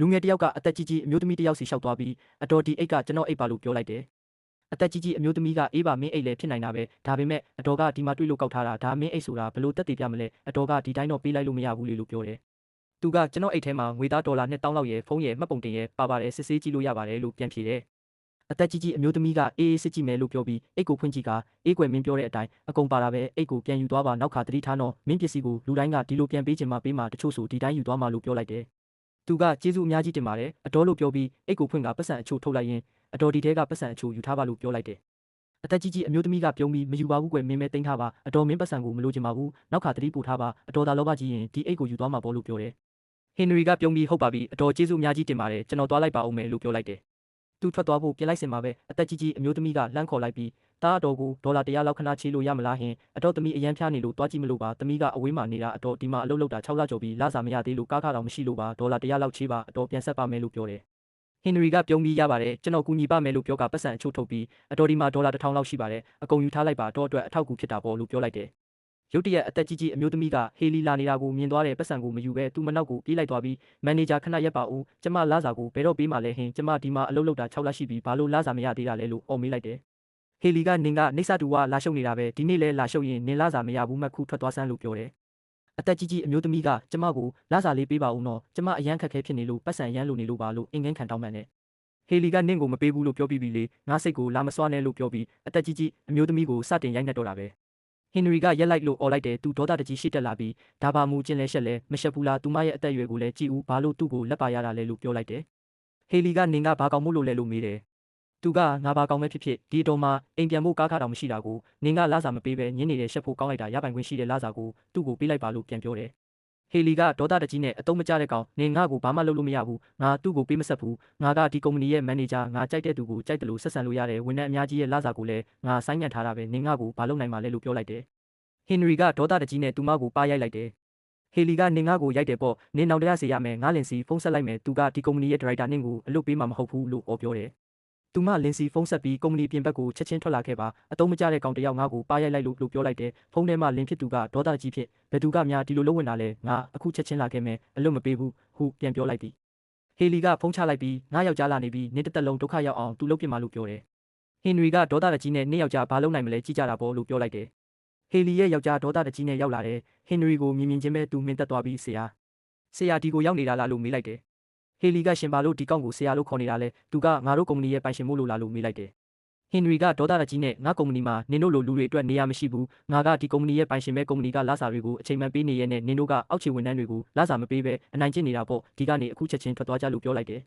လူငယ်တယောက်ကအသက်ကြီးကြီးအမျိုးသမီးတယောက်စီလျှောက်သွားပြီးအတော်ဒီအိတ်ကကျွန်တော်အိတ်ပါလို့ပြောလိုက်တယ်အသက်ကြီးကြီးအမျိုးသမီးကအေးပါမင်းအိတ်လည်းဖြစ်နိုင်တာပဲဒါပေမဲ့အတော်ကဒီမှာတွေ့လို့ကောက်ထားတာဒါမင်းအိတ်ဆိုတာဘလို့တက်တည်ပြမလဲအတော်ကဒီတိုင်းတော့ပေးလိုက်လို့မရဘူးလေလို့ပြောတယ်သူကကျွန်တော်အိတ်ထဲမှာငွေသားဒေါ်လာ2000လောက်ရဲ့ဖုန်းရဲ့မှတ်ပုံတင်ရဲ့ပါပါတယ်စစ်ဆေးကြည့်လို့ရပါတယ်လို့ပြန်ဖြေတယ်အသက်ကြီးကြီးအမျိုးသမီးကအေးစစ်ကြည့်မယ်လို့ပြောပြီးအိတ်ကိုဖွင့်ကြည့်ကအေးကွယ်မင်းပြောတဲ့အတိုင်းအကုန်ပါတာပဲအိတ်ကိုပြန်ယူသွားပါနောက်ခါတတိထားတော့မင်းပစ္စည်းကိုလူတိုင်းကဒီလိုပြန်ပေးချင်မှပေးမှတချို့ဆိုဒီတိုင်းယူသွားမှလို့ပြောလိုက်တယ်သူကကျေးဇူးအများကြီးတင်ပါတယ်အတော်လို့ပြောပြီးအိတ်ကိုဖွင့်ကပတ်စံအချို့ထုတ်လိုက်ရင်အတော်ဒီထဲကပတ်စံအချို့ယူထားပါလို့ပြောလိုက်တယ်အသက်ကြီးကြီးအမျိုးသမီးကပြုံးပြီးမယူပါဘူးကွယ်မင်းမဲသိမ်းထားပါအတော်မင်းပတ်စံကိုမလိုချင်ပါဘူးနောက်ခါတတိပို့ထားပါအတော်သာလောဘကြီးရင်ဒီအိတ်ကိုယူသွားမှာပေါ့လို့ပြောတယ်ဟင်နရီကပြုံးပြီးဟုတ်ပါပြီအတော်ကျေးဇူးအများကြီးတင်ပါတယ်ကျွန်တော်သွားလိုက်ပါဦးမယ်လို့ပြောလိုက်တယ်သူထွက်သွားဖို့ပြင်လိုက်စင်မှာပဲအသက်ကြီးကြီးအမျိုးသမီးကလှမ်းခေါ်လိုက်ပြီးတားအတော်ကိုဒေါ်လာ100လောက်ခဏချေးလို့ရမလားဟင်အတော်သမီးအရန်ဖျားနေလို့တွားကြည့်မလို့ပါသမီးကအဝေးမှာနေတာအတော်ဒီမှာအလုပ်လုပ်တာ6လကျော်ပြီးလစာမရသေးလို့ကားခါတော့မရှိလို့ပါဒေါ်လာ100လောက်ချေးပါအတော်ပြန်ဆက်ပါမယ်လို့ပြောတယ်ဟင်နရီကပြုံးပြီးရပါတယ်ကျွန်တော်ကူညီပါမယ်လို့ပြောကပတ်စံအချို့ထုတ်ပြီးအတော်ဒီမှာဒေါ်လာ1000လောက်ရှိပါတယ်အကုန်ယူထားလိုက်ပါအတော်အတွက်အထောက်အကူဖြစ်တာပေါ့လို့ပြောလိုက်တယ်ရုတ်တရက်အသက်ကြီးကြီးအမျိုးသမီးကဟေလီလာနေတာကိုမြင်သွားတဲ့ပတ်စံကိုမယူပဲသူ့မနောက်ကိုပြေးလိုက်သွားပြီးမန်နေဂျာခဏရက်ပါဦးကျမလာစာကိုဘယ်တော့ပေးမှလဲဟင်ကျမဒီမှာအလုပ်လုပ်တာ6လရှိပြီဘာလို့လာစာမရသေးတာလဲလို့အော်မေးလိုက်တယ်ဟေလီကနင်ကနေဆတူဝလာရှုပ်နေတာပဲဒီနေ့လဲလာရှုပ်ရင်နင်လာစာမရဘူးမှခုထွက်သွားစမ်းလို့ပြောတယ်အသက်ကြီးကြီးအမျိုးသမီးကကျမကိုလာစာလေးပေးပါဦးနော်ကျမအရန်ခက်ခဲဖြစ်နေလို့ပတ်စံရမ်းလို့နေလို့ပါလို့အင်ငန်းခံတောင်းပန်တယ်ဟေလီကနင့်ကိုမပေးဘူးလို့ပြောပြီးပြီလေငါစိတ်ကိုလာမစွားနဲ့လို့ပြောပြီးအသက်ကြီးကြီးအမျိုးသမီးကိုစတင်ရိုက်နှက်တော့တာပဲဟင်နရီကရက်လိုက်လို့អော်လိုက်တယ်သူဒေါသတကြီးရှိတက်လာပြီးဒါပါမူကျင်လဲရှက်လဲမရှက်ဘူးလားသူမရဲ့အသက်အရွယ်ကိုလည်းကြည့်ဦးဘာလို့သူ့ကိုလက်ပါရတာလဲလို့ပြောလိုက်တယ်ဟေလီကနင်ကဘာကောင်မို့လို့လဲလို့မေးတယ်သူကငါဘာကောင်ပဲဖြစ်ဖြစ်ဒီအတော်မှာအိမ်ပြန်ဖို့ကားခါတောင်မရှိတာကိုနင်ကလာစာမပေးပဲညင်းနေတဲ့ရှက်ဖို့ကောင်းလိုက်တာရပိုင်ခွင့်ရှိတဲ့လာစာကိုသူ့ကိုပေးလိုက်ပါလို့ပြန်ပြောတယ်ဟေလီကဒေါသတကြီးနဲ့အတုံးမကျတဲ့ကောင်နင်ငါ့ကိုဘာမှလုပ်လို့မရဘူးငါသူ့ကိုပေးမဆက်ဘူးငါကဒီကုမ္ပဏီရဲ့မန်နေဂျာငါကြိုက်တဲ့သူကိုကြိုက်တယ်လို့ဆက်ဆံလို့ရတယ်ဝန်ထမ်းအများကြီးရဲ့လာစာကိုလည်းငါဆိုင်းငံ့ထားတာပဲနင်ငါ့ကိုဘာလုပ်နိုင်မှာလဲလို့ပြောလိုက်တယ်ဟင်နရီကဒေါသတကြီးနဲ့သူမကိုပါရိုက်လိုက်တယ်ဟေလီကနင်ငါကိုရိုက်တယ်ပေါ့နင်နောင်တရစေရမယ်ငါလင်စီဖုန်းဆက်လိုက်မယ်သူကဒီကုမ္ပဏီရဲ့ဒါရိုက်တာနင်ကိုအလုပ်ပေးမှာမဟုတ်ဘူးလို့ပြောတယ်သူမလင်စီဖုန်းဆက်ပြီးကုမ္ပဏီပြင်ဘက်ကိုချက်ချင်းထွက်လာခဲ့ပါအတုံးမကျတဲ့ကောင်တယောက်ငါကိုပါရိုက်လိုက်လို့ပြောလိုက်တယ်ဖုန်းထဲမှာလင်ဖြစ်သူကဒေါသကြီးဖြစ်ဘယ်သူကများဒီလိုလုပ်ဝင်တာလဲငါအခုချက်ချင်းလာခဲ့မယ်အလုပ်မပေးဘူးဟုပြန်ပြောလိုက်သည်ဟေလီကဖုန်းချလိုက်ပြီးငါယောက်ျားလာနေပြီးနင်တစ်သက်လုံးဒုက္ခရောက်အောင်သူလုပ်ပြမှာလို့ပြောတယ်ဟင်နရီကဒေါသကြီးနဲ့နင်ယောက်ျားဘာလုပ်နိုင်မလဲကြည့်ကြတာပေါ့လို့ပြောလိုက်တယ်ဟေလီရဲ့ယောက်ျားဒေါသတကြီးနဲ့ရောက်လာတယ်ဟင်နရီကိုမြင်မြင်ချင်းပဲသူမင်းတက်သွားပြီးဆရာဒီကိုရောက်နေတာလားလို့မေးလိုက်တယ်ဟေလီကရှင်ဘာလို့ဒီကောင်ကိုဆရာလို့ခေါ်နေတာလဲသူကငါတို့ကုမ္ပဏီရဲ့ပိုင်ရှင်မို့လို့လားလို့မေးလိုက်တယ်ဟင်နရီကဒေါသတကြီးနဲ့ငါကုမ္ပဏီမှာနင်တို့လိုလူတွေအတွက်နေရာမရှိဘူးငါကဒီကုမ္ပဏီရဲ့ပိုင်ရှင်ပဲကုမ္ပဏီကလာစာတွေကိုအချိန်မှန်ပေးနေရတဲ့နင်တို့ကအောက်ခြေဝန်ထမ်းတွေကိုလာစာမပေးပဲအနိုင်ကျင့်နေတာပေါ့ဒီကနေအခုချက်ချင်းထွက်သွားကြလို့ပြောလိုက်တယ်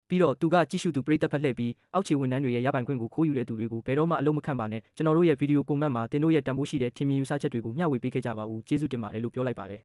ပြီးတော့သူကကြည့်ရှုသူပရိသတ်ဖက်လှည့်ပြီးအောက်ခြေဝန်ထမ်းတွေရဲ့ရပိုင်ခွင့်ကိုခိုးယူတဲ့သူတွေကိုဘယ်တော့မှအလုံးမခံပါနဲ့ကျွန်တော်တို့ရဲ့ဗီဒီယိုကွန်မန့်မှာတင်တို့ရဲ့တန်ဖိုးရှိတဲ့ထင်မြင်ယူဆချက်တွေကိုမျှဝေပေးခဲ့ကြပါဦးကျေးဇူးတင်ပါတယ်လို့ပြောလိုက်ပါတယ်